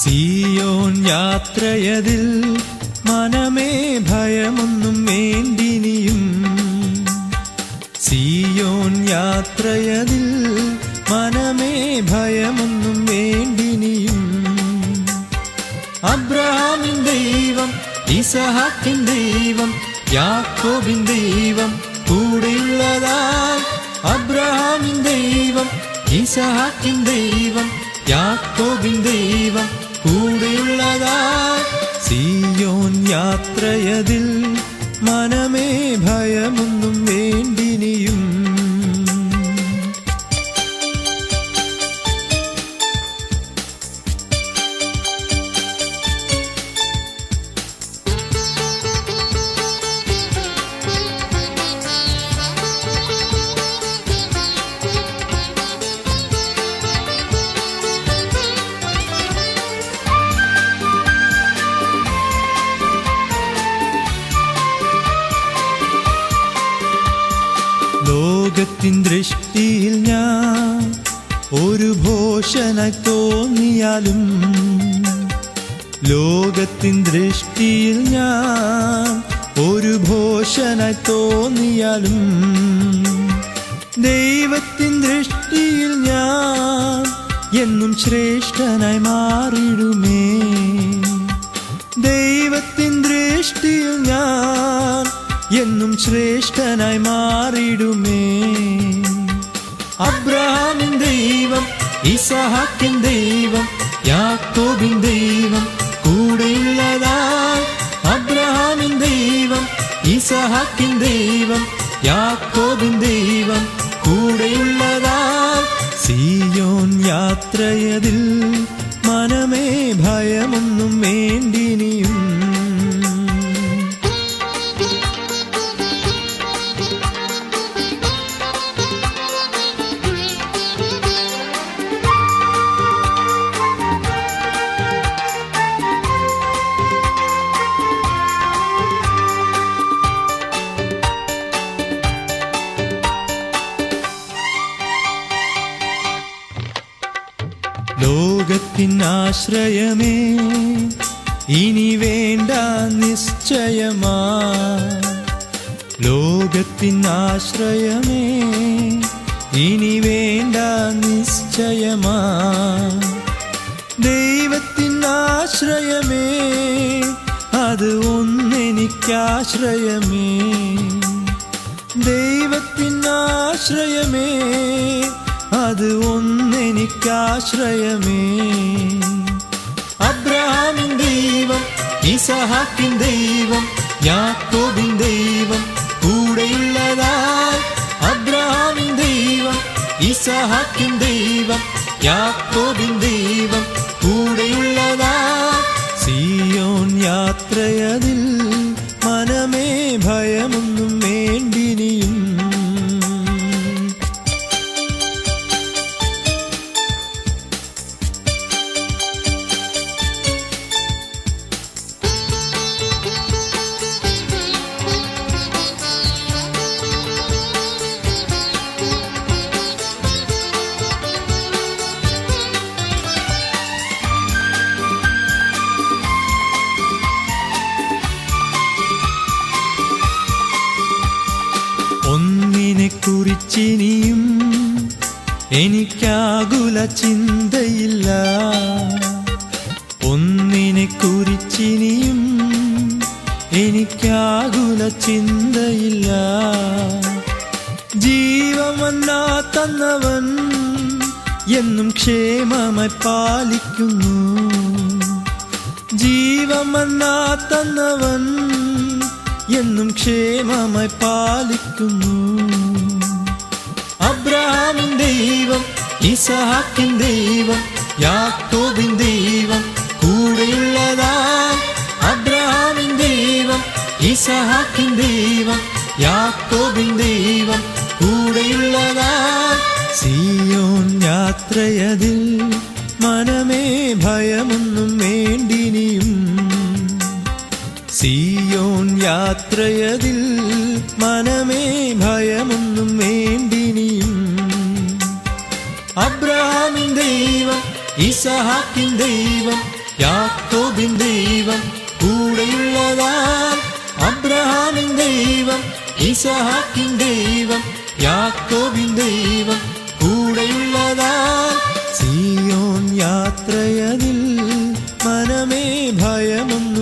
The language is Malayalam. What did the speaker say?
സിയോൻ യാത്രയതിൽ മനമേ ഭയമൊന്നും വേണ്ടിനിയും. സിയോൻ യാത്രയതിൽ മനമേ ഭയമൊന്നും വേണ്ടിനിയും. അബ്രഹാമിൻ ദൈവം, ഇസഹാക്കിൻ ദൈവം, യാക്കോബിൻ ദൈവം കൂടെയുള്ളതാൽ. അബ്രഹാമിൻ ദൈവം, ഇസഹാക്കിൻ ദൈവം, യാക്കോബിൻ ദൈവം കൂടെയുള്ളതാൽ. സിയോൻ യാത്രയതിൽ മനമേ ഭയമൊന്നും വേണ്ടിനിയും. ലോകത്തിൻ ദൃഷ്ടിയിൽ ഞാൻ ഒരു ഭോഷനായി തോന്നിയാലും, ലോകത്തിൻ ദൃഷ്ടിയിൽ ഞാൻ ഒരു ഭോഷനായി തോന്നിയാലും, ദൈവത്തിൻ ദൃഷ്ടിയിൽ ഞാൻ എന്നും ശ്രേഷ്ഠനായി മാറിടുമേ. ദൈവത്തിൻ ദൃഷ്ടിയിൽ ഞാൻ എന്നും ശ്രേഷ്ഠനായി മാറിടുമേ. അബ്രഹാമിൻ ദൈവം, ഇസഹാക്കിൻ ദൈവം, യാക്കോബിൻ ദൈവം കൂടെയുള്ളതാൽ. അബ്രഹാമിൻ ദൈവം, ഇസഹാക്കിൻ ദൈവം, യാക്കോബിൻ ദൈവം കൂടെയുള്ളതാൽ. സിയോൻ യാത്രയതിൽ മനമേ ഭയമൊന്നും വേണ്ടിനിയും. ലോകത്തിനാശ്രയമേ ഇനി വേണ്ട നിശ്ചയമാ. ലോകത്തിനാശ്രയമേ ഇനി വേണ്ട നിശ്ചയമാ. ദൈവത്തിനാശ്രയമേ അത് ഒന്നെനിക്കാശ്രയമേ. ദൈവത്തിനാശ്രയമേ അത് ഒന്നെനിക്കാശ്രയമേ. അബ്രഹാമിൻ ദൈവം, ഇസഹാക്കിൻ ദൈവം, യാക്കോബിൻ ദൈവം കൂടെയുള്ളതാൽ. അബ്രഹാമിൻ ദൈവം, ഇസഹാക്കിൻ ദൈവം, യാക്കോബിൻ ദൈവം കൂടെയുള്ളതാൽ. സിയോൻ യാത്രയതിൽ മനമേ ഭയമൊന്നും വേണ്ടിനിയും. ഒന്നിനെ കുറിച്ചിനിയും എനിക്കാകുല ചിന്തയില്ല. ഒന്നിനെ കുറിച്ചിനിയും എനിക്കാകുല ചിന്തയില്ല. ജീവമന്നാ തന്നവൻ എന്നും ക്ഷേമമായി പാലിക്കുന്നു. ജീവമന്നാ തന്നവൻ എന്നും ക്ഷേമമായി പാലിക്കുന്നു. അബ്രഹാമിൻ ദൈവം, ഇസഹാക്കിൻ ദൈവം, യാക്കോബിൻ ദൈവം കൂടെയുള്ളതാൽ. അബ്രഹാമിൻ ദൈവം, ഇസഹാക്കിൻ ദൈവം, യാക്കോബിൻ ദൈവം കൂടെയുള്ളതാൽ. സിയോൻ യാത്രയതിൽ മനമേ ഭയമൊന്നും വേണ്ടിനിയും. സിയോൻ യാത്രയതിൽ മനമേ ഭയമൊന്നും വേണ്ടിനിയും. അബ്രഹാമിൻ ദൈവം, ഇസഹാക്കിൻ ദൈവം, യാക്കോബിൻ ദൈവം കൂടെയുള്ളതാൽ അബ്രഹാമിൻ ദൈവം ഇസഹാക്കിൻ ദൈവം യാക്കോബിൻ ദൈവം കൂടെയുള്ളതാൽ സിയോൻ യാത്രയതിൽ മനമേ ഭയമൊന്നും